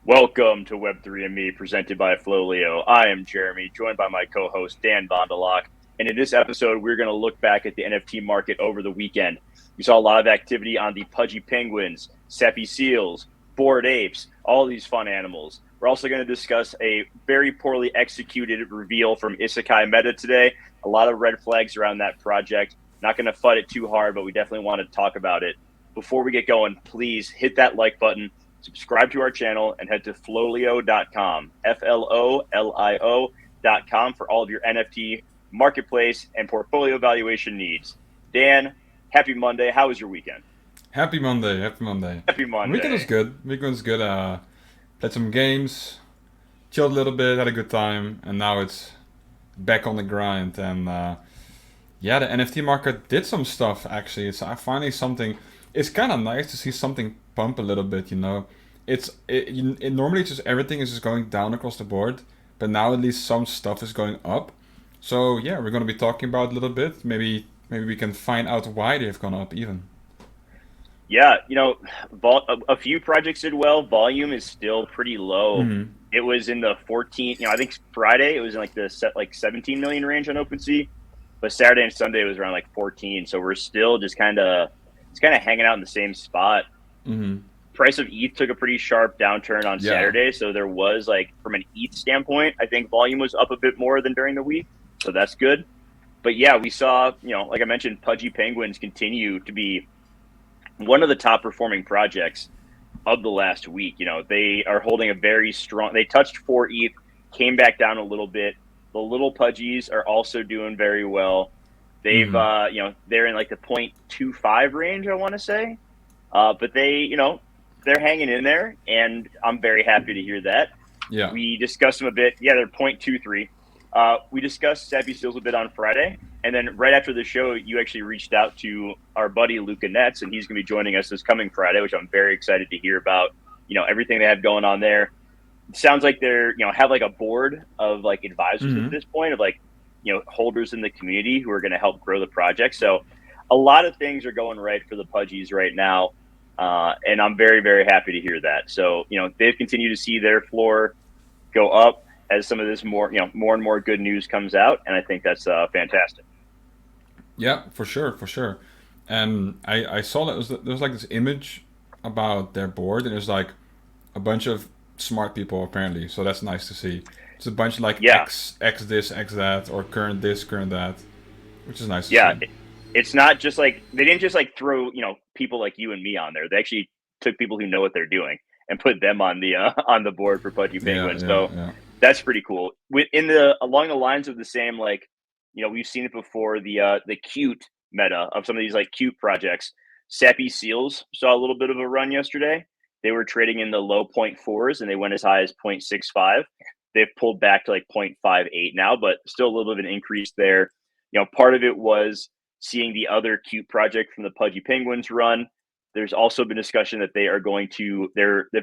Welcome to Web3 and Me, presented by FLOLiO. I am Jeremy, joined by my co-host Dan Bondalock. And in this episode, we're going to look back at the NFT market over the weekend. We saw a lot of activity on the Pudgy Penguins, Sappy seals, Bored Apes, all these fun animals. We're also going to discuss a very poorly executed reveal from Isekai Meta today. A lot of red flags around that project. Not going to fight it too hard, but we definitely want to talk about it. Before we get going, please hit that like button, subscribe to our channel, and head to FLOLiO.com, FLOLiO.com for all of your NFT marketplace and portfolio valuation needs. Dan, happy Monday. How was your weekend? Happy Monday, happy Monday. Happy Monday. Weekend was good. Weekend was good. Played some games, chilled a little bit, had a good time, and now it's back on the grind. And yeah, the NFT market did some stuff actually. It's finally something. It's kind of nice to see something pump a little bit. It normally just everything is just going down across the board, but now at least some stuff is going up. So yeah, we're gonna be talking about it a little bit. Maybe we can find out why they've gone up even. Yeah, a few projects did well. Volume is still pretty low. Mm-hmm. It was in the 14, I think Friday it was in like the 17 million range on OpenSea, but Saturday and Sunday it was around like 14. So we're still just kind of hanging out in the same spot. Mm-hmm. Price of ETH took a pretty sharp downturn on Yeah. Saturday, so there was like from an ETH standpoint, I think volume was up a bit more than during the week, so that's good. But yeah, we saw, like I mentioned, Pudgy Penguins continue to be one of the top performing projects of the last week. They are holding a very strong. They touched 4 ETH, came back down a little bit. The little Pudgies are also doing very well. They've, they're in like the 0.25 range, I want to say, but they're hanging in there, and I'm very happy to hear that. Yeah. We discussed them a bit. Yeah, they're 0.23. We discussed Sappy Seals a bit on Friday, and then right after the show, you actually reached out to our buddy Luca Netz, and he's going to be joining us this coming Friday, which I'm very excited to hear about. Everything they have going on there. It sounds like they're have like a board of like advisors Mm-hmm. at this point of like holders in the community who are going to help grow the project. So a lot of things are going right for the Pudgies right now. And I'm very, very happy to hear that. So, they've continued to see their floor go up as some of this more and more good news comes out. And I think that's fantastic. Yeah, for sure, for sure. And I saw that there was like this image about their board, and there's like a bunch of smart people apparently. So that's nice to see. It's a bunch of like Yeah. X this, X that, or current this, current that, which is nice to Yeah. see. It's not just like, they didn't just like throw, people like you and me on there. They actually took people who know what they're doing and put them on the, on the board for Pudgy Yeah, Penguins. yeah, So yeah. that's pretty cool. Along the lines of the same, like, we've seen it before, the cute meta of some of these like cute projects. Sappy Seals saw a little bit of a run yesterday. They were trading in the low 0.4s and they went as high as 0.65. They've pulled back to like 0.58 now, but still a little bit of an increase there. Part of it was seeing the other cute project from the Pudgy Penguins run. There's also been discussion that they've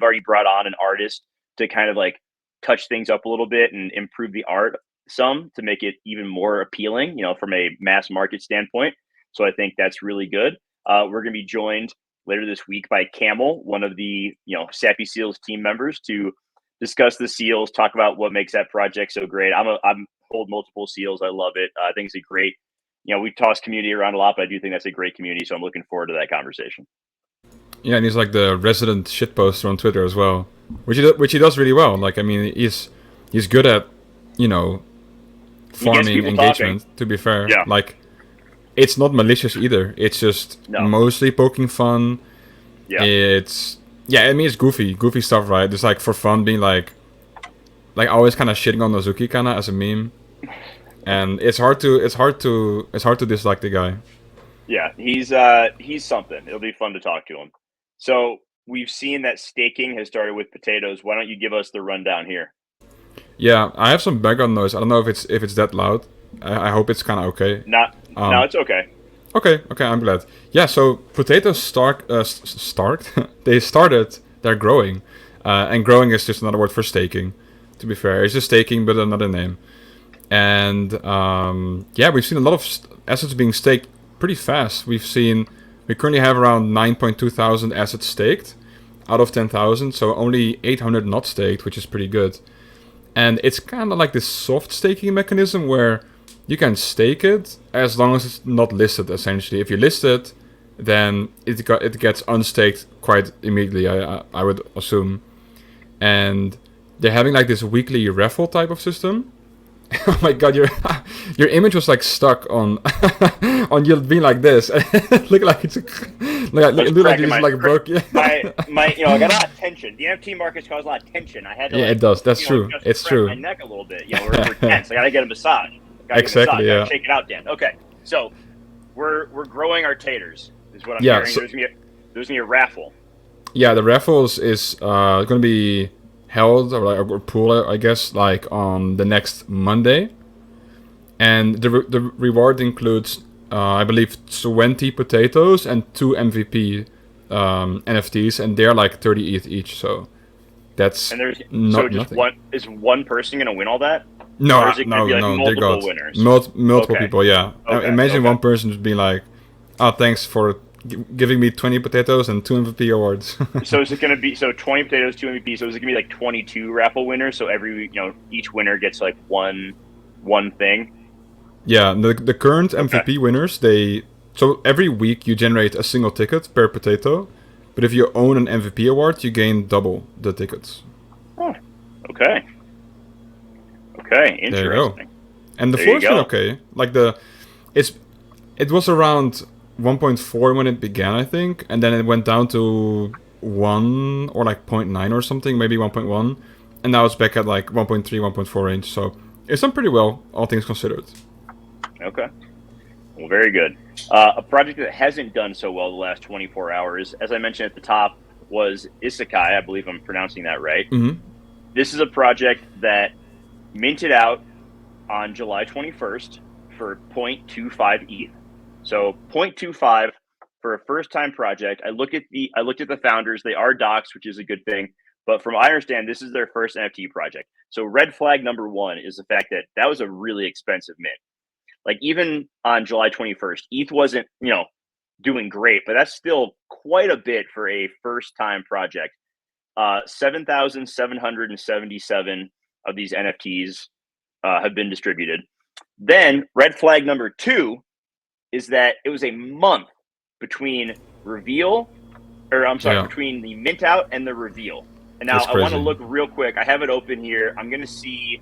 already brought on an artist to kind of like touch things up a little bit and improve the art some to make it even more appealing, from a mass market standpoint. So I think that's really good. We're going to be joined later this week by Camel, one of the Sappy Seals team members, to discuss the seals, talk about what makes that project so great. I'm hold multiple seals. I love it. I think it's a great. We toss community around a lot, but I do think that's a great community. So I'm looking forward to that conversation. Yeah, and he's like the resident shitposter on Twitter as well, which he does really well. Like, I mean, he's good at, you know, He gets farming people talking. engagement. To be fair, Yeah. like, it's not malicious either. It's just No. mostly poking fun. Yeah. It's yeah, I mean, it's goofy stuff, right? It's like for fun, being like always kind of shitting on Nozuki kind of as a meme, and it's hard to dislike the guy. Yeah. He's something. It'll be fun to talk to him. So we've seen that staking has started with potatoes. Why don't you give us the rundown here? Yeah, I have some background noise. I don't know if it's that loud. I hope it's kind of okay. Not. No, Um, it's okay. okay, I'm glad. Yeah, so potatoes they started. They're growing, and growing is just another word for staking. To be fair, it's just staking, but another name. And yeah, we've seen a lot of assets being staked pretty fast. We currently have around 9.2 thousand assets staked. out of 10,000, so only 800 not staked, which is pretty good. And it's kind of like this soft staking mechanism where you can stake it as long as it's not listed, essentially. If you list it, then it gets unstaked quite immediately, I would assume. And they're having like this weekly raffle type of system. Oh my god, your image was like stuck on on you being like this. Look like it's look like you just like broke. My I got a lot of tension. The NFT markets cause a lot of tension. I had to it does. That's true. It's true. My neck a little bit. We're tense. I gotta get a massage. Exactly. Yeah. Shake it out, Dan. Okay, so we're growing our taters. Is what I'm hearing. So, there's gonna be a raffle. Yeah, the raffles is gonna be held or pool, I guess, like on the next Monday, and the reward includes I believe 20 potatoes and 2 MVP NFTs, and they're like 30 ETH each. So that's nothing. Is one person gonna win all that? No, multiple winners. Multiple people. Yeah. Okay, Imagine one person just being like, "Oh, thanks for giving me 20 potatoes and 2 MVP awards." So is it going to be 20 potatoes, 2 MVP? So is it going to be like 22 raffle winners? So each winner gets like one thing. Yeah, the current MVP winners, so every week you generate a single ticket per potato, but if you own an MVP award, you gain double the tickets. Oh, okay. Okay, interesting. There you go. And the floor's been okay. Like it was around 1.4 when it began, I think, and then it went down to 1 or like 0.9 or something, maybe 1.1, and now it's back at like 1.3, 1.4 range. So it's done pretty well, all things considered. Okay. Well, very good. A project that hasn't done so well the last 24 hours, as I mentioned at the top, was Isekai. I believe I'm pronouncing that right. Mm-hmm. This is a project that minted out on July 21st for 0.25 ETH. So 0.25 for a first-time project. I looked at the founders. They are docs, which is a good thing. But from what I understand, this is their first NFT project. So red flag number one is the fact that was a really expensive mint. Like even on July 21st, ETH wasn't, doing great, but that's still quite a bit for a first-time project. 7,777 of these NFTs have been distributed. Then red flag number two is that it was a month between between the mint out and the reveal. And now I want to look real quick. I have it open here. I'm going to see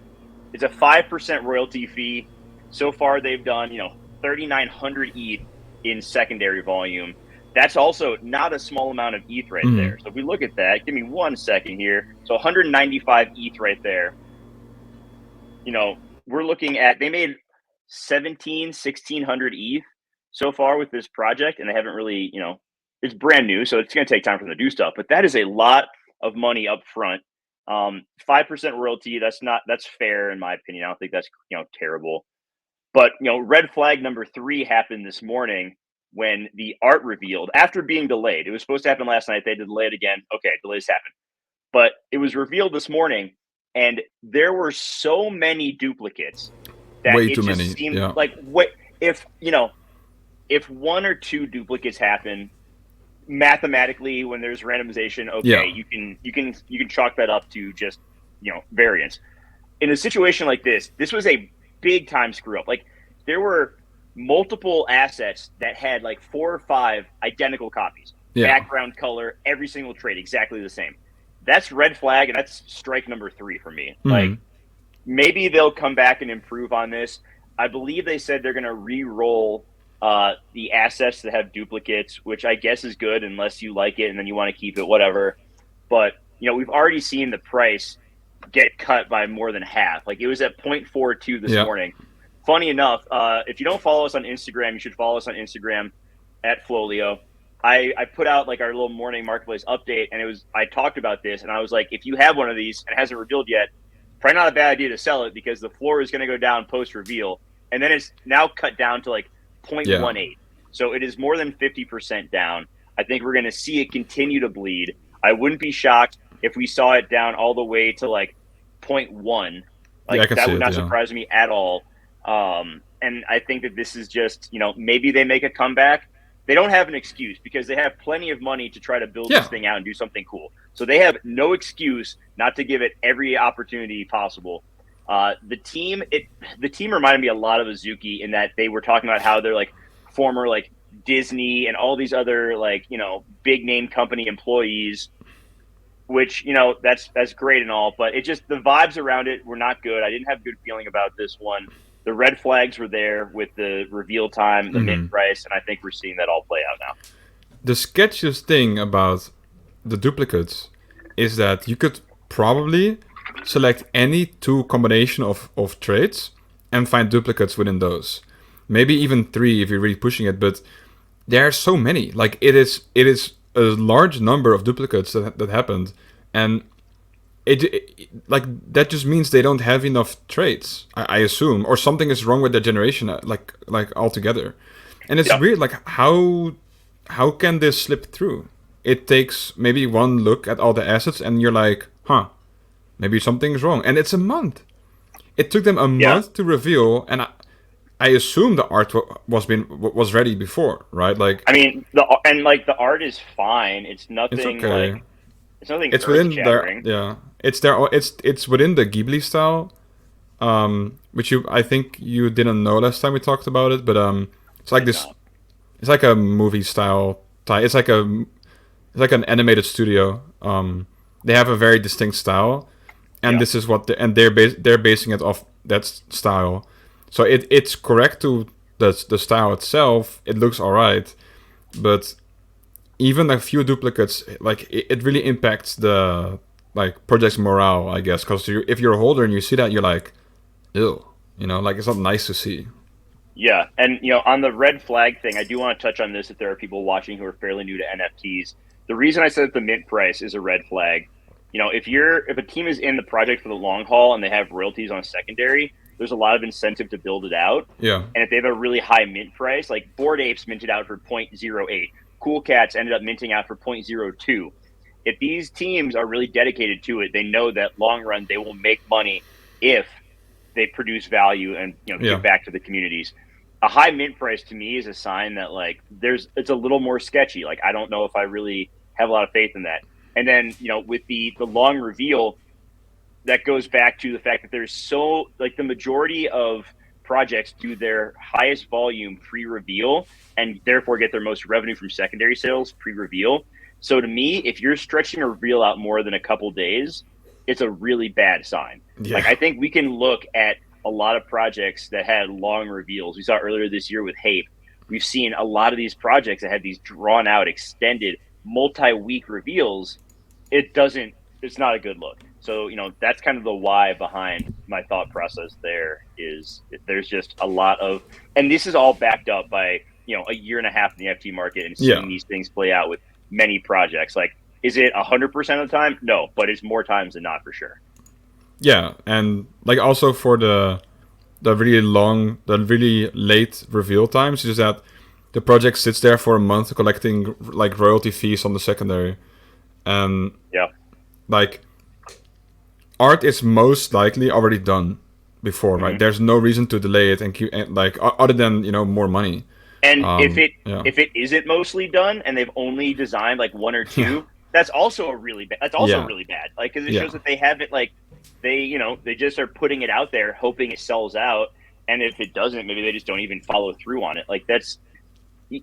it's a 5% royalty fee. So far, they've done, 3,900 ETH in secondary volume. That's also not a small amount of ETH right there. So if we look at that, give me 1 second here. So 195 ETH right there. We're looking at, they made 1,600 ETH so far with this project, and they haven't really, it's brand new, so it's going to take time for them to do stuff. But that is a lot of money up front. 5% royalty, that's fair in my opinion. I don't think that's, terrible. But, red flag number 3 happened this morning when the art revealed after being delayed. It was supposed to happen last night. They delayed again. Okay, delays happen. But it was revealed this morning, and there were so many duplicates that way it too just many. seemed Yeah. like if 1 or 2 duplicates happen, mathematically when there's randomization, you can chalk that up to just variance. In a situation like this was a big time screw up. Like there were multiple assets that had like 4 or 5 identical copies, background color, every single trade exactly the same. That's red flag, and that's strike number 3 for me. Like maybe they'll come back and improve on this. I believe they said they're going to re-roll the assets that have duplicates, which I guess is good unless you like it and then you want to keep it, whatever. But we've already seen the price get cut by more than half. Like it was at 0.42 this morning. Funny enough, if you don't follow us on Instagram, you should follow us on Instagram at FLOLiO. I put out like our little morning marketplace update, and I talked about this, and I was like, if you have one of these and it hasn't revealed yet, probably not a bad idea to sell it because the floor is going to go down post reveal, and then it's now cut down to like 0.18. So it is more than 50% down. I think we're going to see it continue to bleed. I wouldn't be shocked if we saw it down all the way to like 0.1. Like that would not surprise me at all. And I think that this is just, maybe they make a comeback. they don't have an excuse because they have plenty of money to try to build Yeah. this thing out and do something cool. So they have no excuse not to give it every opportunity possible. The team reminded me a lot of Azuki in that they were talking about how they're like former like Disney and all these other like, you know, big name company employees, which, you know, that's great and all, but it just, the vibes around it were not good. I didn't have a good feeling about this one. The red flags were there with the reveal time, the mint price, and I think we're seeing that all play out now. The sketchiest thing about the duplicates is that you could probably select any two combination of traits and find duplicates within those. Maybe even three if you're really pushing it, but there are so many. Like it is a large number of duplicates that happened, and it like that just means they don't have enough traits, I assume, or something is wrong with their generation, like altogether. And it's Yeah. weird, like how can this slip through? It takes maybe one look at all the assets, and you're like, huh, maybe something's wrong. And it's a month. It took them a Yeah. month to reveal, and I assume the art was ready before, right? Like, I mean, the art is fine. It's nothing it's okay. like, it's nothing It's earth within their, shattering. yeah. It's within the Ghibli style, which I think you didn't know last time we talked about it, but it's like this. Not. It's like a movie style. It's like an animated studio. They have a very distinct style, and Yeah. this is what they're basing it off that style. So it's correct to the style itself. It looks alright, but even a few duplicates, like it really impacts the like project's morale, I guess. Because if you're a holder and you see that, you're like, ew, you know, like it's not nice to see. Yeah, and you know, on the red flag thing, I do want to touch on this if there are people watching who are fairly new to NFTs. The reason I said that the mint price is a red flag, you know, if a team is in the project for the long haul and they have royalties on secondary, there's a lot of incentive to build it out. Yeah. And if they have a really high mint price, like Bored Apes minted out for 0.08, Cool Cats ended up minting out for 0.02. If these teams are really dedicated to it, they know that long run they will make money if they produce value and, you know, give back to the communities. A high mint price to me is a sign that like it's a little more sketchy. Like I don't know if I really have a lot of faith in that. And then, you know, with the long reveal, that goes back to the fact that there's so like the majority of projects do their highest volume pre-reveal and therefore get their most revenue from secondary sales pre-reveal. So to me, if you're stretching a reveal out more than a couple days, it's a really bad sign. Yeah. Like I think we can look at a lot of projects that had long reveals. We saw earlier this year with Hape. We've seen a lot of these projects that had these drawn out, extended, multi-week reveals. It's not a good look. So, you know, that's kind of the why behind my thought process there is there's just a lot of, and this is all backed up by, you know, a year and a half in the NFT market and seeing these things play out with many projects. Like, is it 100% of the time? No, but it's more times than not for sure. Yeah, and like also for the really late reveal times is that the project sits there for a month collecting like royalty fees on the secondary, and Yeah. like art is most likely already done before, right? There's no reason to delay it and keep like other than, you know, more money. And if it isn't mostly done and they've only designed like one or two, that's also really bad. Really bad. Like, because it shows that they haven't like they just are putting it out there hoping it sells out, and if it doesn't, maybe they just don't even follow through on it. Like that's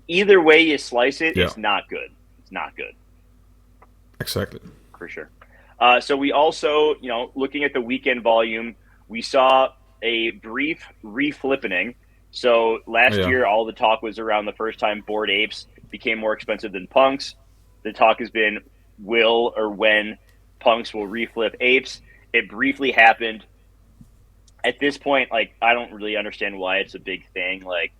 either way you slice it, it's not good. It's not good. Exactly. For sure. So we also, you know, looking at the weekend volume, we saw a brief reflippening. So last year, all the talk was around the first time Bored Apes became more expensive than punks. The talk has been will or when punks will reflip apes. It briefly happened. At this point, like, I don't really understand why it's a big thing. Like,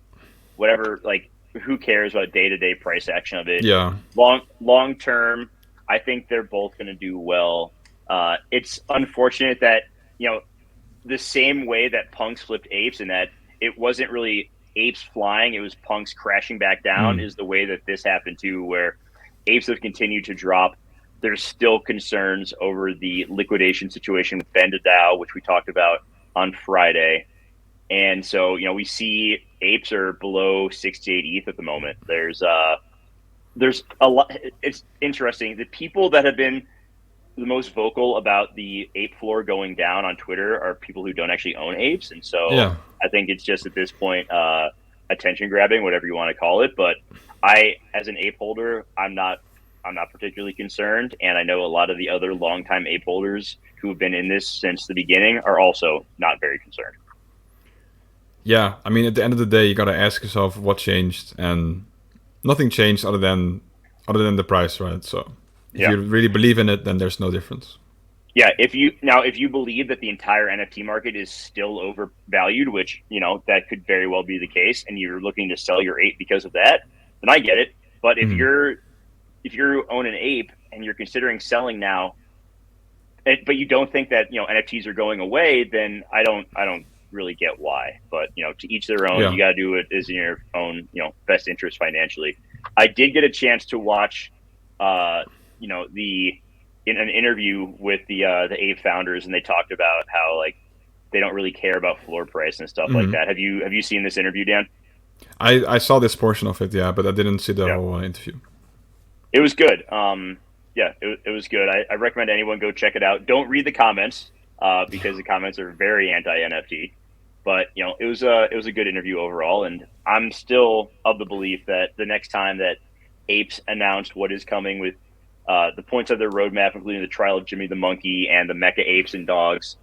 whatever, like, who cares about day-to-day price action of it? Yeah. Long term, I think they're both going to do well. It's unfortunate that, you know, the same way that punks flipped apes and that it wasn't really apes flying, it was punks crashing back down is the way that this happened too, where apes have continued to drop. There's still concerns over the liquidation situation with Bendadao, which we talked about on Friday. And so, we see apes are below 68 ETH at the moment. There's a lot. It's interesting. The people that have been the most vocal about the ape floor going down on Twitter are people who don't actually own apes, and so Yeah. I think it's just at this point attention grabbing, whatever you want to call it. But I, as an ape holder, I'm not particularly concerned, and I know a lot of the other longtime ape holders who have been in this since the beginning are also not very concerned. Yeah, I mean, at the end of the day, you gotta ask yourself what changed, and nothing changed other than the price, right? So if Yeah. you really believe in it, then there's no difference. Yeah, if you believe that the entire NFT market is still overvalued, which that could very well be the case, and you're looking to sell your ape because of that, then I get it. But if Mhm. you own an ape and you're considering selling now, but you don't think that NFTs are going away, then I don't really get why. But to each their own. Yeah. You got to do it as in your own best interest financially. I did get a chance to watch, the in an interview with the Ape founders, and they talked about how like they don't really care about floor price and stuff like Hmm. that. Have you seen this interview, Dan? I saw this portion of it, yeah, but I didn't see the Yeah, whole interview. it was good. Yeah, it was good. I recommend anyone go check it out. Don't read the comments because the comments are very anti NFT. But it was a good interview overall, and I'm still of the belief that the next time that Apes announced what is coming with the points of their roadmap, including the trial of Jimmy the Monkey and the Mecha Apes and Dogs,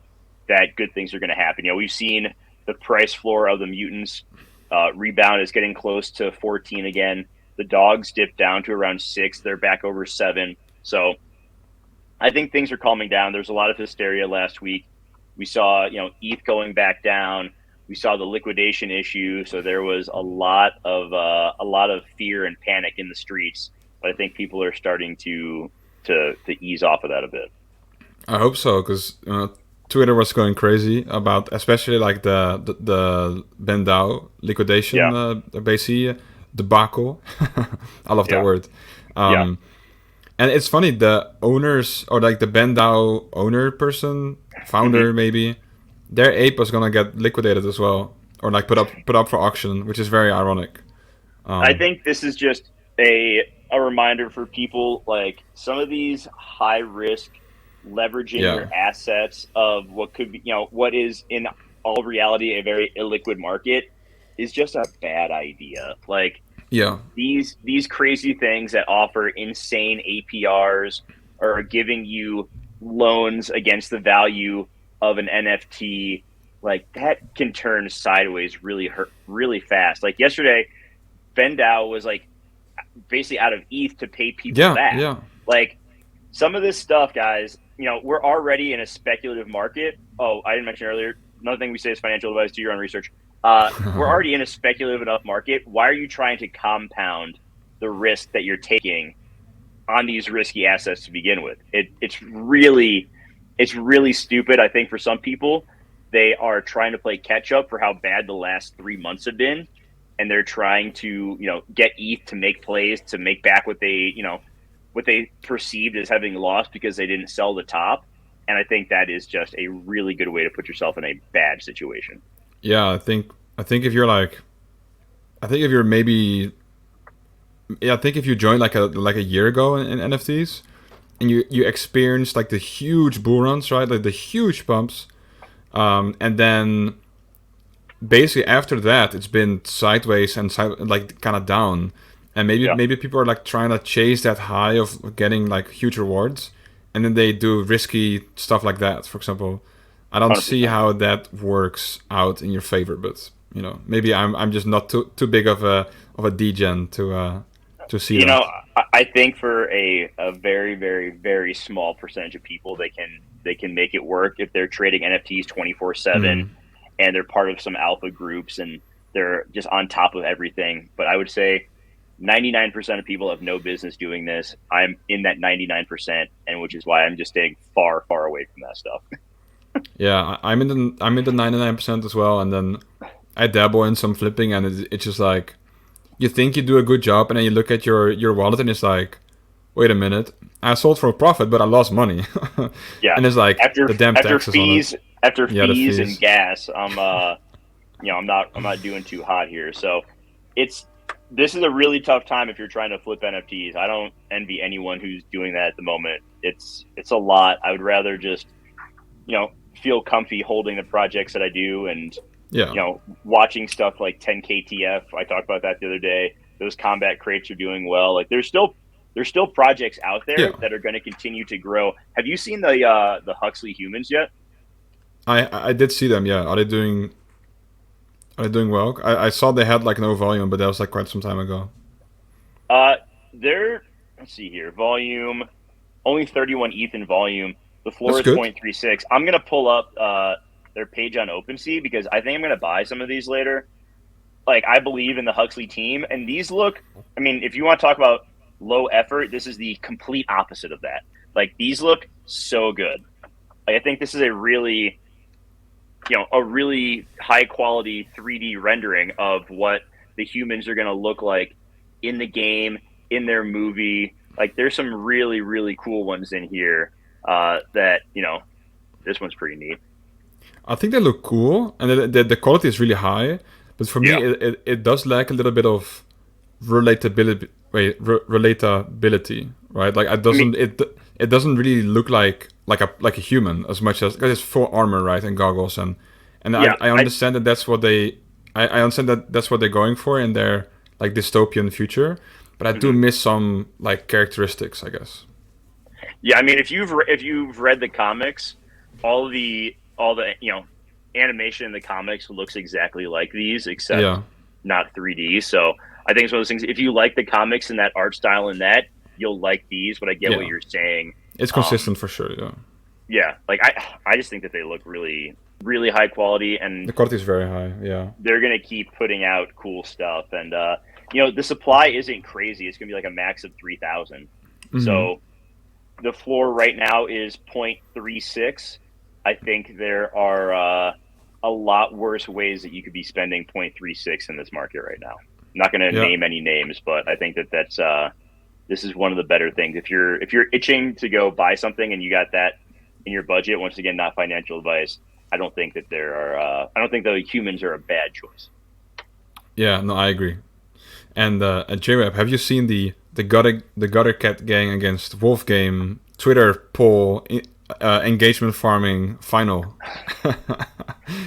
that good things are going to happen. We've seen the price floor of the mutants rebound is getting close to 14 again. The dogs dipped down to around 6. They're back over 7. So I think things are calming down. There's a lot of hysteria last week. We saw, ETH going back down. We saw the liquidation issue. So there was a lot of fear and panic in the streets. But I think people are starting to ease off of that a bit. I hope so, because Twitter was going crazy about, especially like the Bendao liquidation, Yeah, basically debacle. I love that yeah, word. yeah. Um, and it's funny, the owners, or like the Bendao owner person, hmm founder maybe, their ape was gonna get liquidated as well, or like put up for auction, which is very ironic. I Um, think this is just a reminder for people, like some of these high risk leveraging yeah, your assets of what could be, what is in all reality a very illiquid market is just a bad idea. Like yeah, these crazy things that offer insane APRs or are giving you loans against the value of an NFT, like that can turn sideways really fast. Like yesterday, Vendau was like basically out of ETH to pay people yeah, back. yeah. Like some of this stuff, guys, we're already in a speculative market. Oh, I didn't mention earlier. Another thing we say is financial advice. Do your own research. We're already in a speculative enough market. Why are you trying to compound the risk that you're taking on these risky assets to begin with? It's really stupid. I think for some people, they are trying to play catch up for how bad the last 3 months have been, and they're trying to get ETH to make plays to make back what they perceived as having lost because they didn't sell the top. And I think that is just a really good way to put yourself in a bad situation. Yeah, I think if you're like, I think if you're maybe, yeah, I think if you joined like a year ago in NFTs, and you experienced like the huge bull runs, right, like the huge pumps, and then basically after that it's been sideways and like kind of down, and maybe Yeah, maybe people are like trying to chase that high of getting like huge rewards, and then they do risky stuff like that. For example, I don't see 100%. how that works out in your favor, but maybe I'm just not too big of a degen to see You know, that. I think for a very, very, very small percentage of people, they can make it work if they're trading NFTs 24/7 Mm. and they're part of some alpha groups and they're just on top of everything. But I would say 99% of people have no business doing this. I'm in that 99%, and which is why I'm just staying far, far away from that stuff. Yeah, I'm in the 99% as well, and then I dabble in some flipping, and it's just like you think you do a good job, and then you look at your wallet, and it's like, wait a minute, I sold for a profit, but I lost money, Yeah, and it's like after the damn after taxes on it. fees, after Yeah, the fees and fees. gas, I'm not doing too hot here. So this is a really tough time if you're trying to flip NFTs. I don't envy anyone who's doing that at the moment. It's a lot. I would rather just, feel comfy holding the projects that I do and, watching stuff like 10KTF. I talked about that the other day. Those combat crates are doing well. Like there's still projects out there that are going to continue to grow. Have you seen the Huxley humans yet? I did see them. Yeah, are they doing well? I saw they had like no volume, but that was like quite some time ago. Let's see here. Volume only 31 ETH in volume. The floor That's is good. 0.36. I'm gonna pull up their page on OpenSea because I think I'm gonna buy some of these later. Like I believe in the Huxley team, and these look. I mean, if you want to talk about low effort, this is the complete opposite of that. Like these look so good. Like, I think this is a really high quality 3D rendering of what the humans are going to look like in the game, in their movie. Like there's some really, really cool ones in here that, this one's pretty neat. I think they look cool, and the quality is really high. But for me, it does lack a little bit of relatability, right? Like it doesn't really look like a human as much as, because it's full armor, right, and goggles, and I understand that that's what I understand that that's what they're going for in their like dystopian future, but I do miss some like characteristics, I guess. Yeah, I mean, if you've read the comics, all the animation in the comics looks exactly like these, except not 3D. So I think it's one of those things. If you like the comics and that art style and that, you'll like these. But I get what you're saying. It's consistent for sure. Yeah. Yeah, like I just think that they look really, really high quality, and the quality is very high. Yeah, they're gonna keep putting out cool stuff, and the supply isn't crazy. It's gonna be like a max of 3,000. So the floor right now is 0.36. I think there are a lot worse ways that you could be spending 0.36 in this market right now. I'm not going to name any names, but I think that's this is one of the better things. If you're itching to go buy something and you got that in your budget, once again, not financial advice, I don't think that I don't think the humans are a bad choice. Yeah, no, I agree. And at JWeb, have you seen the Gutter Cat Gang against Wolf Game Twitter poll engagement farming final?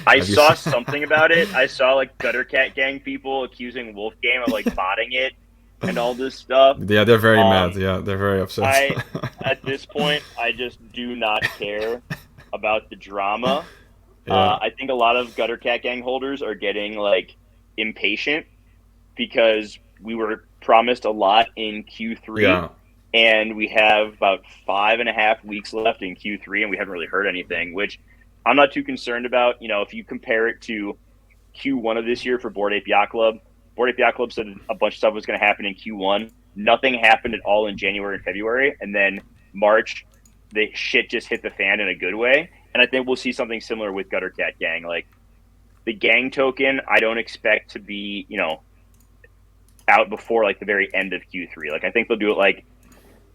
I saw something about it. I saw like Gutter Cat Gang people accusing Wolf Game of like botting it and all this stuff. Yeah, they're very mad. Yeah, they're very upset. At this point, I just do not care about the drama. Yeah. I think a lot of Gutter Cat Gang holders are getting like impatient because we were promised a lot in Q3, and we have about 5.5 weeks left in Q3, and we haven't really heard anything, which I'm not too concerned about. If you compare it to Q1 of this year for Bored Ape Yacht Club said a bunch of stuff was going to happen in Q1. Nothing happened at all in January and February, and then March, the shit just hit the fan in a good way. And I think we'll see something similar with Gutter Cat Gang. Like the gang token, I don't expect to be, out before like the very end of Q3. Like I think they'll do it like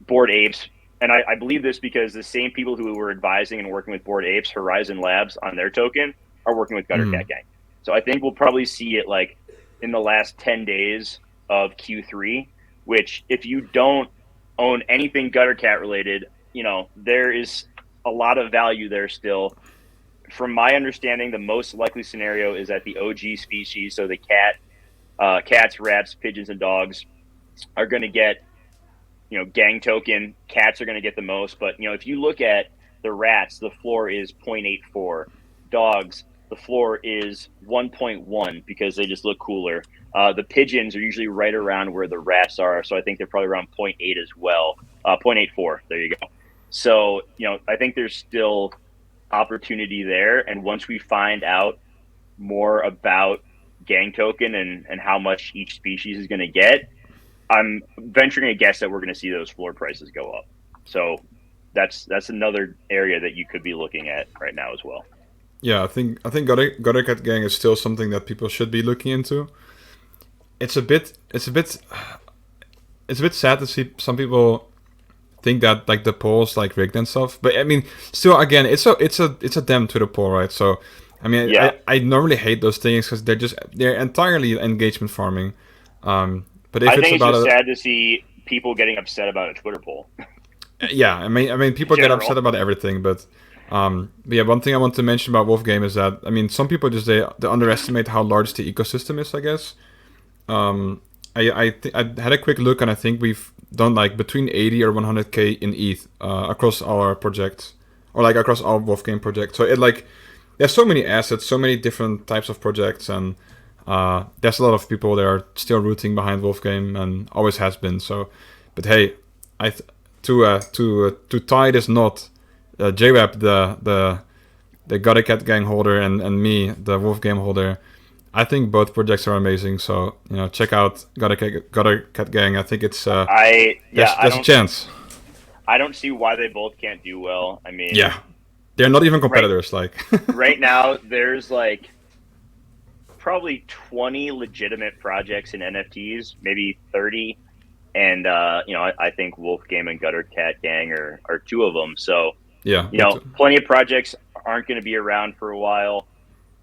Bored Apes. And I believe this because the same people who were advising and working with Bored Apes, Horizon Labs, on their token, are working with Gutter Cat Gang. So I think we'll probably see it like in the last 10 days of Q3, which if you don't own anything Gutter Cat related, there is a lot of value there still. From my understanding, the most likely scenario is that the OG species, so the cats, rats, pigeons, and dogs, are going to get, gang token. Cats are going to get the most. But, if you look at the rats, the floor is 0.84. Dogs, the floor is 1.1 because they just look cooler. The pigeons are usually right around where the rats are. So I think they're probably around 0.8 as well. 0.84. There you go. So, I think there's still opportunity there. And once we find out more about gang token and how much each species is going to get, I'm venturing a guess that we're going to see those floor prices go up. So that's another area that you could be looking at right now as well. Yeah, I think Gutter Cat Gang is still something that people should be looking into. It's a bit sad to see some people think that like the poll's like rigged and stuff. But I mean, still, again, it's a damn Twitter poll, right? So I mean, Yeah, I normally hate those things because they're entirely engagement farming. But if I it's think it's about just a sad to see people getting upset about a Twitter poll yeah, I mean, in people get upset general. about everything, but yeah, one thing I want to mention about Wolf Game is that I mean, some people just they underestimate how large the ecosystem is. I guess. I had a quick look, and I think we've done like between 80 or 100k in ETH across our projects, or like across our Wolf Game project. So it like there's so many assets, so many different types of projects, and there's a lot of people that are still rooting behind Wolf Game and always has been. So, but hey, I th- to tie this knot, JWeb, the Gotta Cat gang holder, and me, the Wolf Game holder. I think both projects are amazing. So check out Gotta Cat gang. I think it's Yeah, there's a chance. I don't see why they both can't do well. I mean, Yeah, they're not even right competitors. Like, right now there's like probably 20 legitimate projects in NFTs, maybe 30. And I think Wolf Game and Gutter Cat Gang are two of them. So, yeah, me too. plenty of projects aren't going to be around for a while.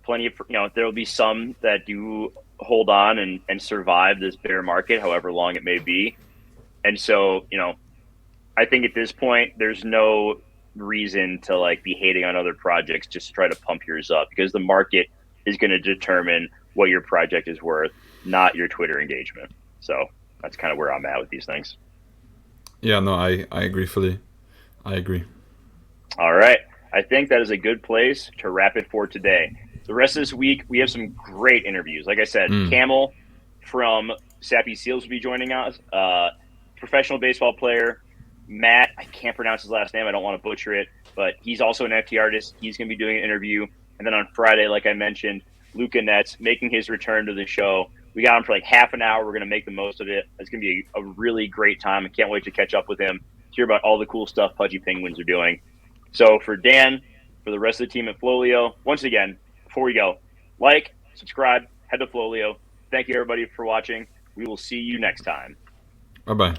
Plenty of there'll be some that do hold on and survive this bear market, however long it may be. And so, I think at this point there's no reason to like be hating on other projects just to try to pump yours up, because the market is going to determine what your project is worth, not your Twitter engagement. So that's kind of where I'm at with these things. Yeah, no, I agree fully. I agree. All right. I think that is a good place to wrap it for today. The rest of this week, we have some great interviews. Like I said, Mm. Camel from Sappy Seals will be joining us. Professional baseball player. Matt, I can't pronounce his last name. I don't want to butcher it, but he's also an NFT artist. He's going to be doing an interview. And then on Friday, like I mentioned, Luca Nets making his return to the show. We got him for like half an hour. We're going to make the most of it. It's going to be a really great time. I can't wait to catch up with him, hear about all the cool stuff Pudgy Penguins are doing. So for Dan, for the rest of the team at FLOLiO, once again, before we go, like, subscribe, head to FLOLiO. Thank you everybody for watching. We will see you next time. Bye bye.